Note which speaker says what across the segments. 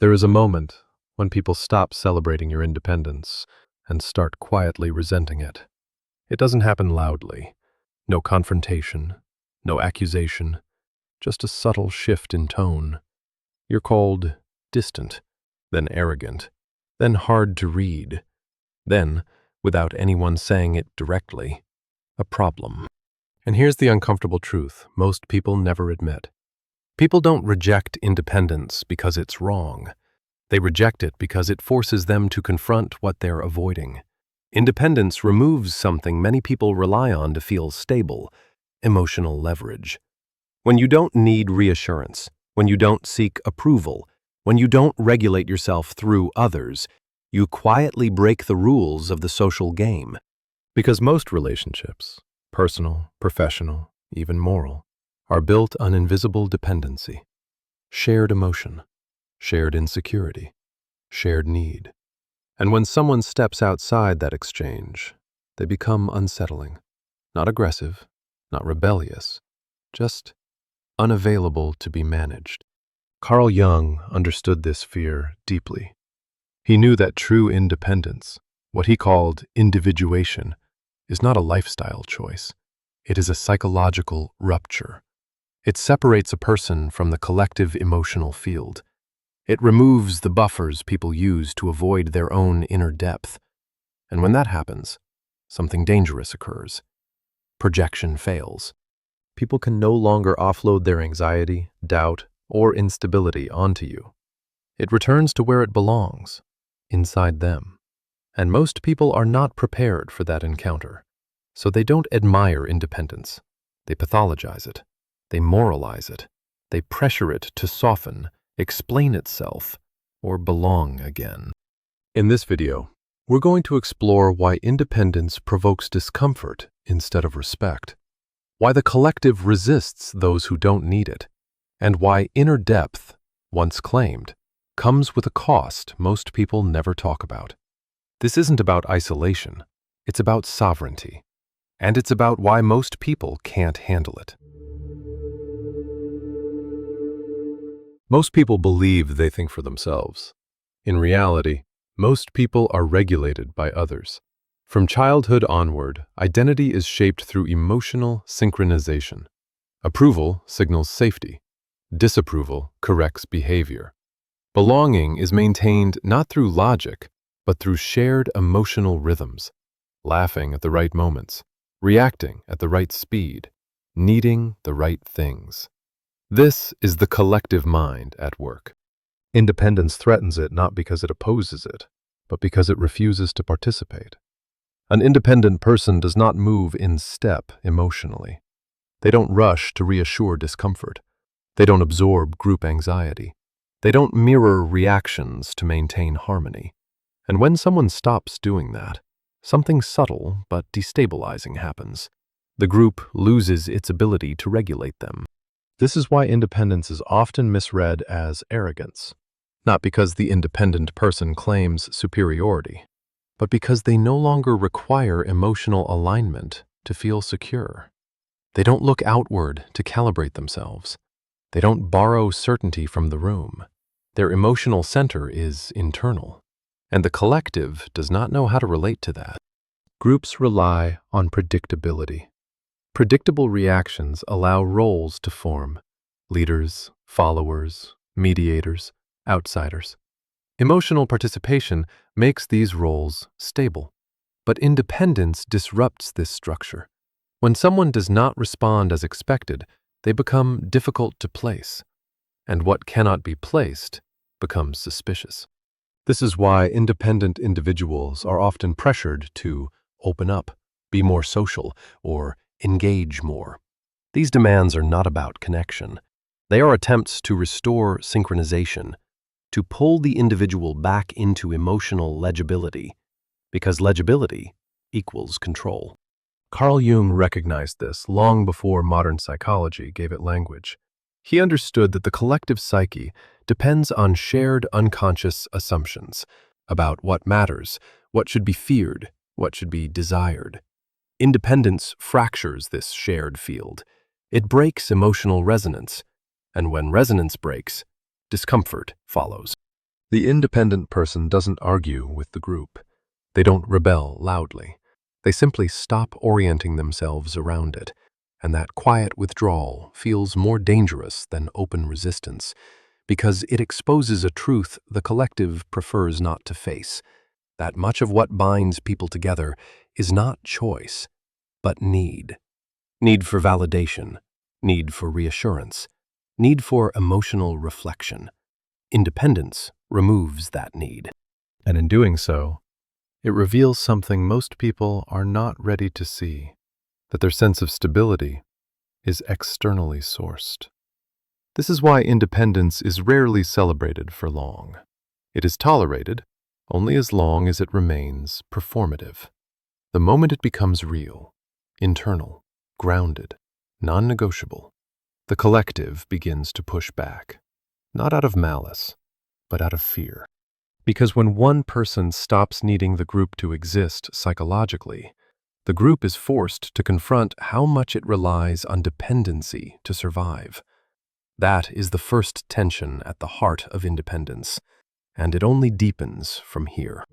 Speaker 1: There is a moment when people stop celebrating your independence and start quietly resenting it. It doesn't happen loudly. No confrontation, no accusation, just a subtle shift in tone. You're called distant, then arrogant, then hard to read, then, without anyone saying it directly, a problem. And here's the uncomfortable truth most people never admit. People don't reject independence because it's wrong. They reject it because it forces them to confront what they're avoiding. Independence removes something many people rely on to feel stable: emotional leverage. When you don't need reassurance, when you don't seek approval, when you don't regulate yourself through others, you quietly break the rules of the social game. Because most relationships, personal, professional, even moral, are built on invisible dependency, shared emotion, shared insecurity, shared need. And when someone steps outside that exchange, they become unsettling, not aggressive, not rebellious, just unavailable to be managed. Carl Jung understood this fear deeply. He knew that true independence, what he called individuation, is not a lifestyle choice. It is a psychological rupture. It separates a person from the collective emotional field. It removes the buffers people use to avoid their own inner depth. And when that happens, something dangerous occurs. Projection fails. People can no longer offload their anxiety, doubt, or instability onto you. It returns to where it belongs, inside them. And most people are not prepared for that encounter. So they don't admire independence. They pathologize it. They moralize it. They pressure it to soften, explain itself, or belong again. In this video, we're going to explore why independence provokes discomfort instead of respect, why the collective resists those who don't need it, and why inner depth, once claimed, comes with a cost most people never talk about. This isn't about isolation, it's about sovereignty, and it's about why most people can't handle it. Most people believe they think for themselves. In reality, most people are regulated by others. From childhood onward, identity is shaped through emotional synchronization. Approval signals safety. Disapproval corrects behavior. Belonging is maintained not through logic, but through shared emotional rhythms. Laughing at the right moments, reacting at the right speed, needing the right things. This is the collective mind at work. Independence threatens it not because it opposes it, but because it refuses to participate. An independent person does not move in step emotionally. They don't rush to reassure discomfort. They don't absorb group anxiety. They don't mirror reactions to maintain harmony. And when someone stops doing that, something subtle but destabilizing happens. The group loses its ability to regulate them. This is why independence is often misread as arrogance, not because the independent person claims superiority, but because they no longer require emotional alignment to feel secure. They don't look outward to calibrate themselves. They don't borrow certainty from the room. Their emotional center is internal, and the collective does not know how to relate to that. Groups rely on predictability. Predictable reactions allow roles to form: leaders, followers, mediators, outsiders. Emotional participation makes these roles stable, but independence disrupts this structure. When someone does not respond as expected, they become difficult to place, and what cannot be placed becomes suspicious. This is why independent individuals are often pressured to open up, be more social, or engage more. These demands are not about connection. They are attempts to restore synchronization, to pull the individual back into emotional legibility, because legibility equals control. Carl Jung recognized this long before modern psychology gave it language. He understood that the collective psyche depends on shared unconscious assumptions about what matters, what should be feared, what should be desired. Independence fractures this shared field. It breaks emotional resonance, and when resonance breaks, discomfort follows. The independent person doesn't argue with the group. They don't rebel loudly. They simply stop orienting themselves around it, and that quiet withdrawal feels more dangerous than open resistance because it exposes a truth the collective prefers not to face, that much of what binds people together is not choice, but need. Need for validation, need for reassurance, need for emotional reflection. Independence removes that need. And in doing so, it reveals something most people are not ready to see, that their sense of stability is externally sourced. This is why independence is rarely celebrated for long. It is tolerated only as long as it remains performative. The moment it becomes real, internal, grounded, non-negotiable, the collective begins to push back, not out of malice, but out of fear. Because when one person stops needing the group to exist psychologically, the group is forced to confront how much it relies on dependency to survive. That is the first tension at the heart of independence, and it only deepens from here.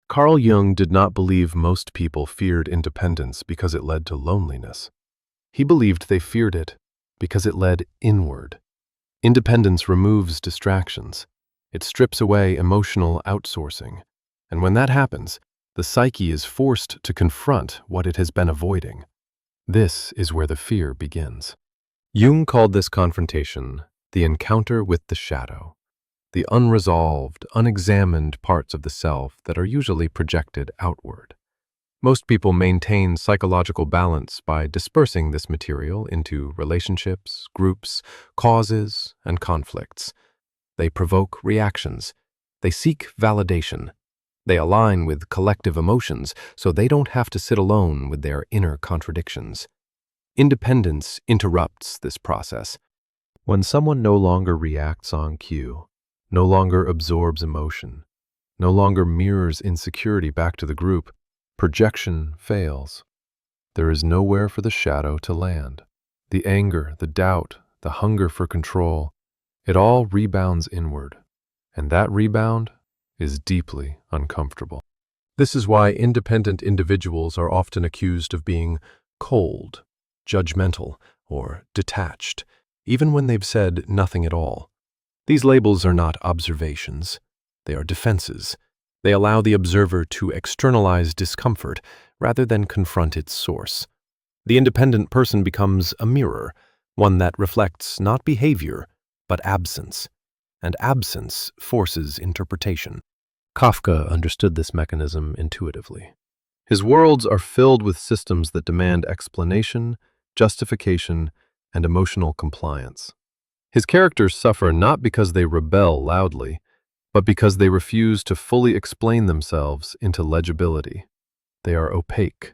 Speaker 1: Carl Jung did not believe most people feared independence because it led to loneliness. He believed they feared it because it led inward. Independence removes distractions. It strips away emotional outsourcing. And when that happens, the psyche is forced to confront what it has been avoiding. This is where the fear begins. Jung called this confrontation the encounter with the shadow, the unresolved, unexamined parts of the self that are usually projected outward. Most people maintain psychological balance by dispersing this material into relationships, groups, causes, and conflicts. They provoke reactions. They seek validation. They align with collective emotions so they don't have to sit alone with their inner contradictions. Independence interrupts this process. When someone no longer reacts on cue, no longer absorbs emotion, no longer mirrors insecurity back to the group, projection fails. There is nowhere for the shadow to land. The anger, the doubt, the hunger for control, it all rebounds inward. And that rebound is deeply uncomfortable. This is why independent individuals are often accused of being cold, judgmental, or detached, even when they've said nothing at all. These labels are not observations. They are defenses. They allow the observer to externalize discomfort rather than confront its source. The independent person becomes a mirror, one that reflects not behavior, but absence. And absence forces interpretation. Kafka understood this mechanism intuitively. His worlds are filled with systems that demand explanation, justification, and emotional compliance. His characters suffer not because they rebel loudly, but because they refuse to fully explain themselves into legibility. They are opaque,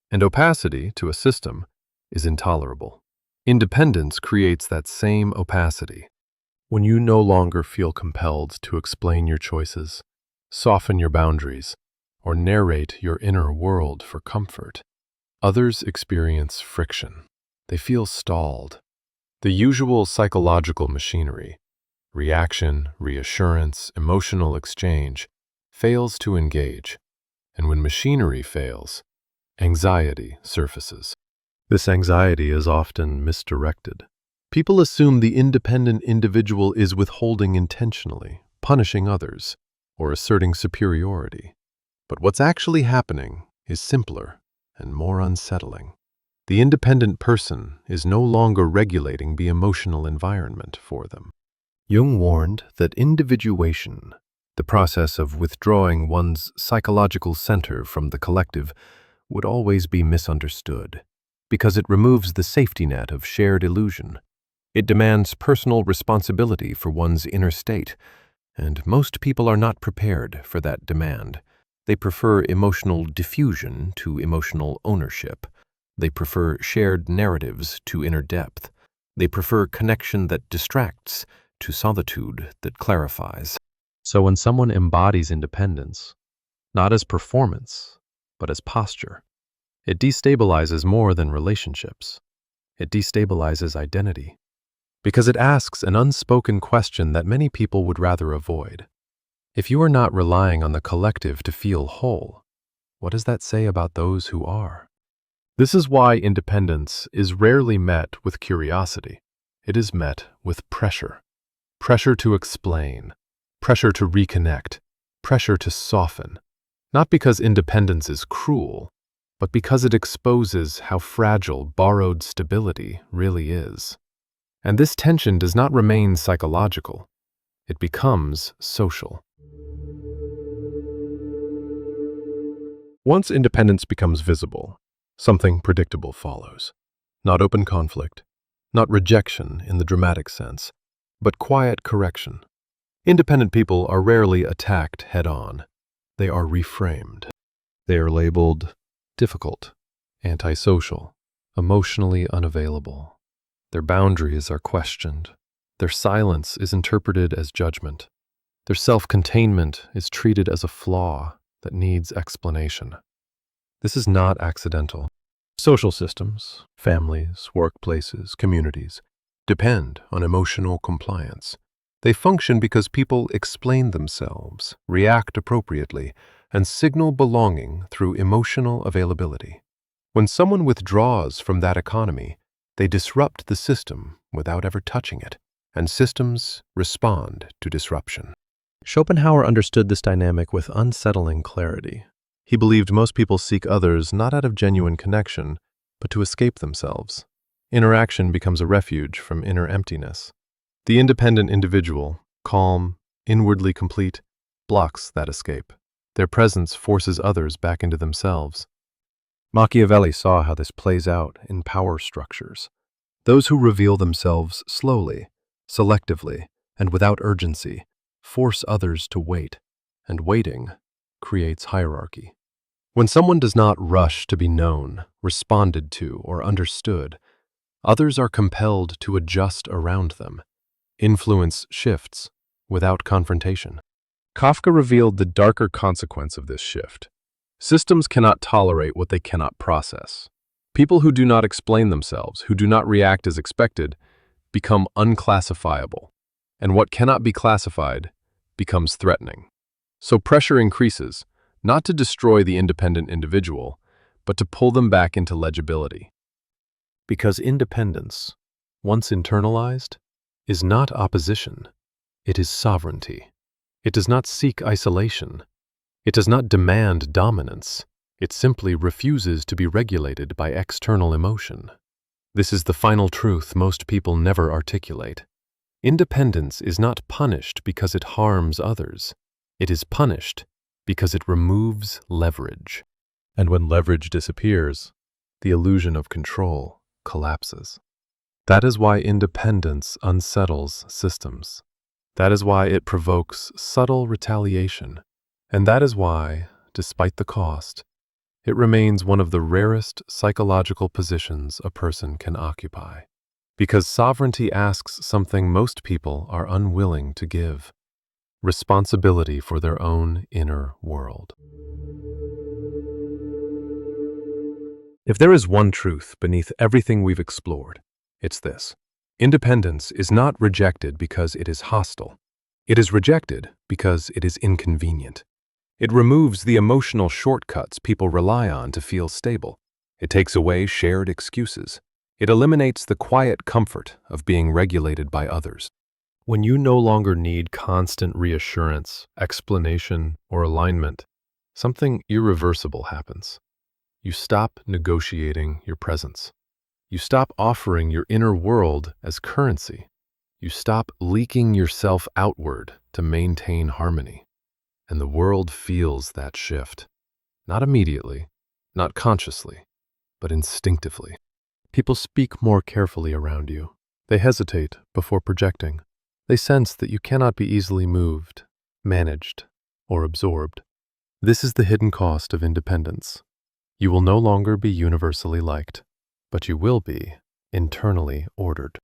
Speaker 1: and opacity to a system is intolerable. Independence creates that same opacity. When you no longer feel compelled to explain your choices, soften your boundaries, or narrate your inner world for comfort, others experience friction. They feel stalled. The usual psychological machinery, reaction, reassurance, emotional exchange, fails to engage. And when machinery fails, anxiety surfaces. This anxiety is often misdirected. People assume the independent individual is withholding intentionally, punishing others, or asserting superiority. But what's actually happening is simpler and more unsettling. The independent person is no longer regulating the emotional environment for them. Jung warned that individuation, the process of withdrawing one's psychological center from the collective, would always be misunderstood, because it removes the safety net of shared illusion. It demands personal responsibility for one's inner state, and most people are not prepared for that demand. They prefer emotional diffusion to emotional ownership. They prefer shared narratives to inner depth. They prefer connection that distracts to solitude that clarifies. So when someone embodies independence, not as performance, but as posture, it destabilizes more than relationships. It destabilizes identity. because it asks an unspoken question that many people would rather avoid. If you are not relying on the collective to feel whole, what does that say about those who are? This is why independence is rarely met with curiosity. It is met with pressure. Pressure to explain, pressure to reconnect, pressure to soften. Not because independence is cruel, but because it exposes how fragile borrowed stability really is. And this tension does not remain psychological. It becomes social. Once independence becomes visible, something predictable follows. Not open conflict, not rejection in the dramatic sense, but quiet correction. Independent people are rarely attacked head-on. They are reframed. They are labeled difficult, antisocial, emotionally unavailable. Their boundaries are questioned. Their silence is interpreted as judgment. Their self-containment is treated as a flaw that needs explanation. This is not accidental. Social systems, families, workplaces, communities, depend on emotional compliance. They function because people explain themselves, react appropriately, and signal belonging through emotional availability. When someone withdraws from that economy, they disrupt the system without ever touching it, and systems respond to disruption. Schopenhauer understood this dynamic with unsettling clarity. He believed most people seek others not out of genuine connection, but to escape themselves. Interaction becomes a refuge from inner emptiness. The independent individual, calm, inwardly complete, blocks that escape. Their presence forces others back into themselves. Machiavelli saw how this plays out in power structures. Those who reveal themselves slowly, selectively, and without urgency force others to wait, and waiting creates hierarchy. When someone does not rush to be known, responded to, or understood, others are compelled to adjust around them. Influence shifts without confrontation. Kafka revealed the darker consequence of this shift. Systems cannot tolerate what they cannot process. People who do not explain themselves, who do not react as expected, become unclassifiable, and what cannot be classified becomes threatening. So pressure increases, not to destroy the independent individual, but to pull them back into legibility. Because independence, once internalized, is not opposition, it is sovereignty. It does not seek isolation. It does not demand dominance. It simply refuses to be regulated by external emotion. This is the final truth most people never articulate. Independence is not punished because it harms others. It is punished because it removes leverage. And when leverage disappears, the illusion of control collapses. That is why independence unsettles systems. That is why it provokes subtle retaliation. And that is why, despite the cost, it remains one of the rarest psychological positions a person can occupy. Because sovereignty asks something most people are unwilling to give: responsibility for their own inner world. If there is one truth beneath everything we've explored, it's this: independence is not rejected because it is hostile. It is rejected because it is inconvenient. It removes the emotional shortcuts people rely on to feel stable. It takes away shared excuses. It eliminates the quiet comfort of being regulated by others. When you no longer need constant reassurance, explanation, or alignment, something irreversible happens. You stop negotiating your presence. You stop offering your inner world as currency. You stop leaking yourself outward to maintain harmony. And the world feels that shift. Not immediately, not consciously, but instinctively. People speak more carefully around you. They hesitate before projecting. They sense that you cannot be easily moved, managed, or absorbed. This is the hidden cost of independence. You will no longer be universally liked, but you will be internally ordered.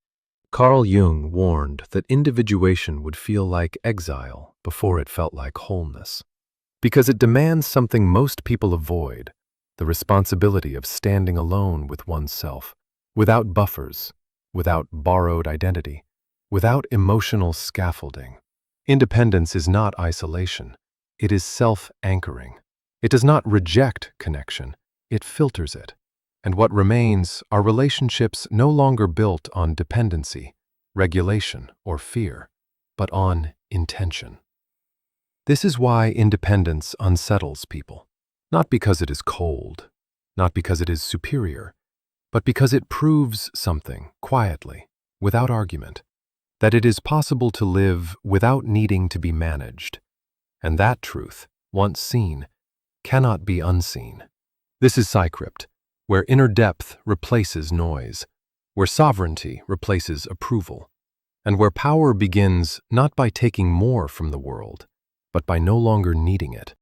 Speaker 1: Carl Jung warned that individuation would feel like exile before it felt like wholeness, because it demands something most people avoid: the responsibility of standing alone with oneself, without buffers, without borrowed identity. without emotional scaffolding. Independence is not isolation. It is self-anchoring. It does not reject connection. It filters it. And what remains are relationships no longer built on dependency, regulation, or fear, but on intention. This is why independence unsettles people. Not because it is cold, not because it is superior, but because it proves something quietly, without argument, that it is possible to live without needing to be managed. And that truth, once seen, cannot be unseen. This is Psycript, where inner depth replaces noise, where sovereignty replaces approval, and where power begins not by taking more from the world, but by no longer needing it.